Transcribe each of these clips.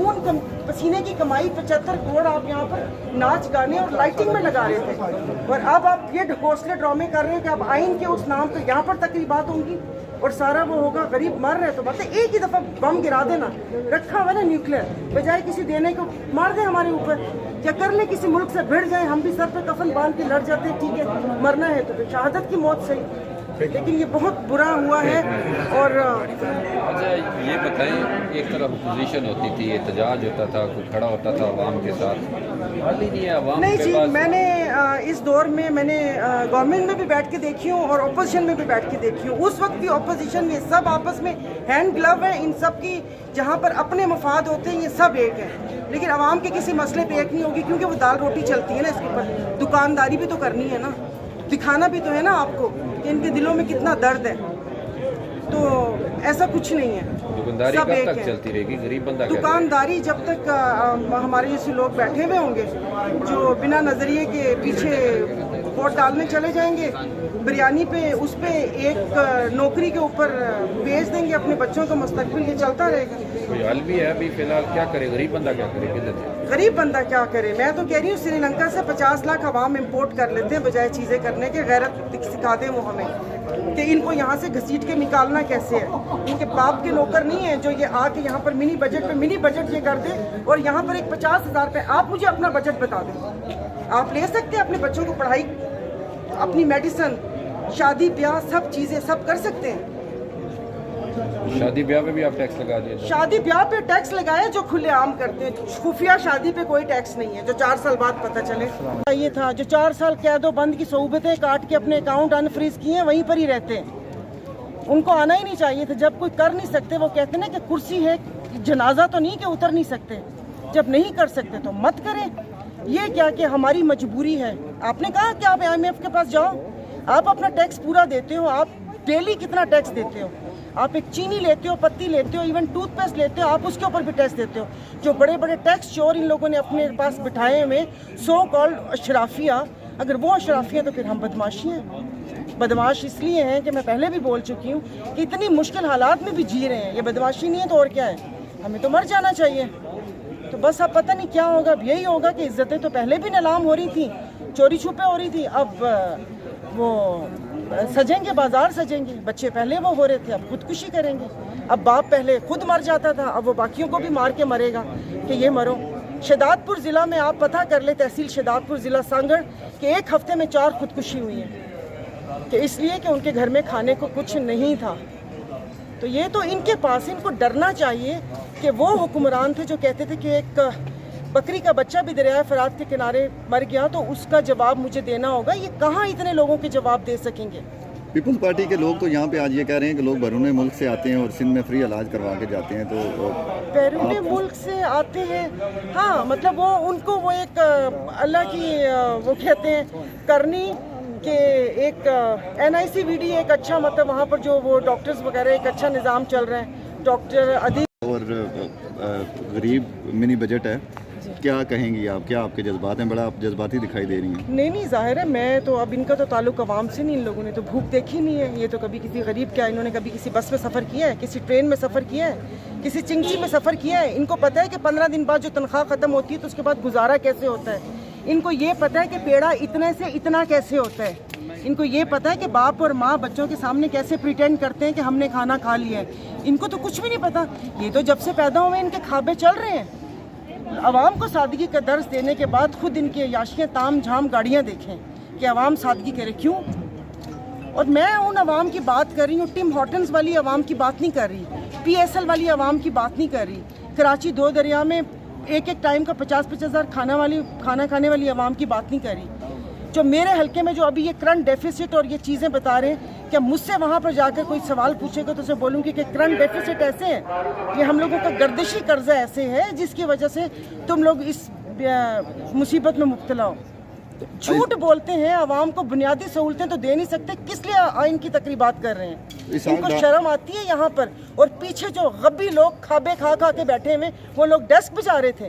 خون پسینے کی کمائی 75 کروڑ آپ یہاں پر ناچ گانے اور لائٹنگ میں لگا رہے تھے، اور اب آپ یہ ڈھکوسلے ڈرامے کر رہے ہیں کہ اب آئین کے اس نام پہ یہاں پر تقریبات ہوں گی اور سارا وہ ہوگا. غریب مر رہے تو بات ایک ہی دفعہ بم گرا دینا، رکھا ہوا نا نیوکلیر، بجائے کسی دینے کو مار دیں ہمارے اوپر، یا کر لیں کسی ملک سے بھیڑ جائیں، ہم بھی سر پہ کفن باندھ کے لڑ جاتے ہیں. ٹھیک ہے مرنا ہے تو شہادت کی موت صحیح، لیکن یہ بہت برا ہوا ہے. اور اچھا یہ بتائیں، ایک طرف اپوزیشن ہوتی تھی، احتجاج ہوتا تھا، کوئی کھڑا ہوتا تھا عوام کے ساتھ، حال ہی نہیں ہے عوام نہیں کے جی، پاس. میں نے اس دور میں نے گورنمنٹ میں بھی بیٹھ کے دیکھی ہوں اور اپوزیشن میں بھی بیٹھ کے دیکھی ہوں. اس وقت بھی اپوزیشن میں سب آپس میں ہینڈ گلو ہے، ان سب کی جہاں پر اپنے مفاد ہوتے ہیں یہ سب ایک ہے، لیکن عوام کے کسی مسئلے پہ ایک نہیں ہوگی، کیونکہ وہ دال روٹی چلتی ہے نا. اس کے اوپر دکانداری بھی تو کرنی ہے نا، دکھانا بھی تو ہے نا آپ کو کہ ان کے دلوں میں کتنا درد ہے. تو ایسا کچھ نہیں ہے، دکانداری سب کب ایک تک ہے. چلتی رہے گی؟ غریب بندہ کیا کرے؟ دکانداری جب تک ہمارے جیسے لوگ بیٹھے ہوئے ہوں گے جو بنا نظریے کے پیچھے ووٹ ڈالنے چلے جائیں گے، بریانی پہ اس پہ ایک نوکری کے اوپر بیچ دیں گے اپنے بچوں کا مستقبل، یہ چلتا رہے گا. کوئی حل بھی ہے ابھی فی الحال؟ کیا کرے غریب بندہ، کیا کرے؟ قلت غریب بندہ کیا کرے؟ میں تو کہہ رہی ہوں سری لنکا سے 50 لاکھ عوام امپورٹ کر لیتے ہیں بجائے چیزیں کرنے کے. غیرت سکھا دیں وہ ہمیں کہ ان کو یہاں سے گھسیٹ کے نکالنا کیسے ہے. ان کے باپ کے نوکر نہیں ہیں جو یہ آ کے یہاں پر منی بجٹ یہ کر دے اور یہاں پر ایک 50,000 روپے. آپ مجھے اپنا بجٹ بتا دیں، آپ لے سکتے ہیں اپنے بچوں کو پڑھائی، اپنی میڈیسن، شادی بیاہ، سب چیزیں سب کر سکتے ہیں. شادی بیاہ پہ بھی آپ ٹیکس لگا دیے؟ شادی بیاہ پہ ٹیکس لگائے جو کھلے عام کرتے ہیں، خفیہ شادی پہ کوئی ٹیکس نہیں ہے جو 4 سال بعد پتہ چلے. یہ تھا جو 4 سال قید و بند کی صعوبتیں کاٹ کے اپنے اکاؤنٹ انفریز کیے ہیں وہیں پر ہی رہتے ہیں. ان کو آنا ہی نہیں چاہیے تھا. جب کوئی کر نہیں سکتے، وہ کہتے ہیں کہ کرسی ہے، جنازہ تو نہیں کہ اتر نہیں سکتے. جب نہیں کر سکتے تو مت کریں. یہ کیا کہ ہماری مجبوری ہے. آپ نے کہا کہ آپ IMF کے پاس جاؤ، آپ اپنا ٹیکس پورا دیتے ہو. آپ ڈیلی کتنا ٹیکس دیتے ہو؟ آپ ایک چینی لیتے ہو، پتی لیتے ہو، ایون ٹوتھ پیسٹ لیتے ہو، آپ اس کے اوپر بھی ٹیکس دیتے ہو. جو بڑے بڑے ٹیکس چور ان لوگوں نے اپنے پاس بٹھائے ہوئے سو کالڈ اشرافیہ، اگر وہ اشرافیہ تو پھر ہم بدماشی ہیں. بدماش اس لیے ہیں کہ میں پہلے بھی بول چکی ہوں کہ اتنی مشکل حالات میں بھی جی رہے ہیں. یہ بدماشی نہیں ہے تو اور کیا ہے؟ ہمیں تو مر جانا چاہیے. تو بس اب پتہ نہیں کیا ہوگا. اب یہی ہوگا کہ عزتیں تو پہلے بھی نیلام ہو رہی تھیں، چوری چھپے ہو رہی تھی، اب وہ سجیں گے، بازار سجیں گے. بچے پہلے وہ ہو رہے تھے، اب خودکشی کریں گے. اب باپ پہلے خود مر جاتا تھا، اب وہ باقیوں کو بھی مار کے مرے گا کہ یہ مرو. شہداد پور ضلع میں آپ پتہ کر لیں، تحصیل شہداد پور ضلع سانگڑ، کہ ایک ہفتے میں 4 خودکشی ہوئی ہیں، کہ اس لیے کہ ان کے گھر میں کھانے کو کچھ نہیں تھا. تو یہ تو ان کے پاس، ان کو ڈرنا چاہیے کہ وہ حکمران تھے جو کہتے تھے کہ ایک بکری کا بچہ بھی دریائے فرات کے کنارے مر گیا تو اس کا جواب مجھے دینا ہوگا. یہ کہاں اتنے لوگوں کے جواب دے سکیں گے؟ پیپلز پارٹی کے لوگ تو یہاں پہ آج یہ کہہ رہے ہیں کہ لوگ بیرون ملک سے آتے ہیں اور سندھ میں فری علاج کروا کے جاتے ہیں. تو بیرون ملک سے آتے ہیں، ہاں مطلب وہ ان کو وہ ایک اللہ کی وہ کہتے ہیں کرنی کہ ایک NICVD ایک اچھا مطلب وہاں پر جو وہ ڈاکٹرز وغیرہ ایک اچھا نظام چل رہا ہے. ڈاکٹر ادیب اور غریب منی بجٹ ہے، کیا کہیں گی آپ؟ کیا آپ کے جذبات ہیں؟ بڑا آپ جذباتی دکھائی دے رہی ہیں. نہیں ظاہر ہے. میں تو اب ان کا تو تعلق عوام سے نہیں. ان لوگوں نے تو بھوک دیکھی نہیں ہے. یہ تو کبھی کسی غریب کیا انہوں نے کبھی کسی بس میں سفر کیا ہے، کسی ٹرین میں سفر کیا ہے، کسی چنگسی میں سفر کیا ہے؟ ان کو پتہ ہے کہ 15 دن بعد جو تنخواہ ختم ہوتی ہے تو اس کے بعد گزارا کیسے ہوتا ہے. ان کو یہ پتہ ہے کہ پیڑا اتنے سے اتنا کیسے ہوتا ہے. ان کو یہ پتہ ہے کہ باپ اور ماں بچوں کے سامنے کیسے پریٹینڈ کرتے ہیں کہ ہم نے کھانا کھا لیا ہے. ان کو تو کچھ بھی نہیں پتہ. یہ تو جب سے پیدا ہوئے ان کے کھابے چل رہے ہیں. عوام کو سادگی کا درس دینے کے بعد خود ان کی عیاشیاں تام جھام گاڑیاں دیکھیں کہ عوام سادگی کرے. کیوں؟ اور میں ان عوام کی بات کر رہی ہوں، ٹم ہارٹنز والی عوام کی بات نہیں کر رہی، PSL والی عوام کی بات نہیں کر رہی، کراچی 2 دریا میں ایک ٹائم کا 50-50 ہزار کھانا کھانے والی عوام کی بات نہیں کر رہی. جو میرے حلقے میں جو ابھی یہ کرنٹ ڈیفیسٹ اور یہ چیزیں بتا رہے ہیں کہ مجھ سے وہاں پر جا کر کوئی سوال پوچھے گا تو اسے بولوں گی کہ کرنٹ ڈیفیسٹ ایسے ہیں، یہ ہم لوگوں کا گردشی قرضہ ایسے ہے جس کی وجہ سے تم لوگ اس مصیبت میں مبتلا ہو. جھوٹ بولتے ہیں، عوام کو بنیادی سہولتیں تو دے نہیں سکتے، کس لیے آئین کی تقریبات کر رہے ہیں؟ ان کو شرم آتی ہے یہاں پر؟ اور پیچھے جو غبی لوگ کھابے کھا کے بیٹھے ہوئے وہ لوگ ڈیسک بجا رہے تھے.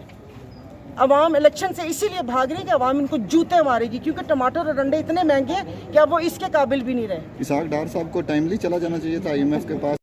عوام الیکشن سے اسی لیے بھاگ رہی ہے کہ عوام ان کو جوتے مارے گی، کیونکہ ٹماٹر اور انڈے اتنے مہنگے ہیں کہ اب وہ اس کے قابل بھی نہیں رہے. اسحاق ڈار صاحب کو ٹائملی چلا جانا چاہیے تھا IMF کے پاس.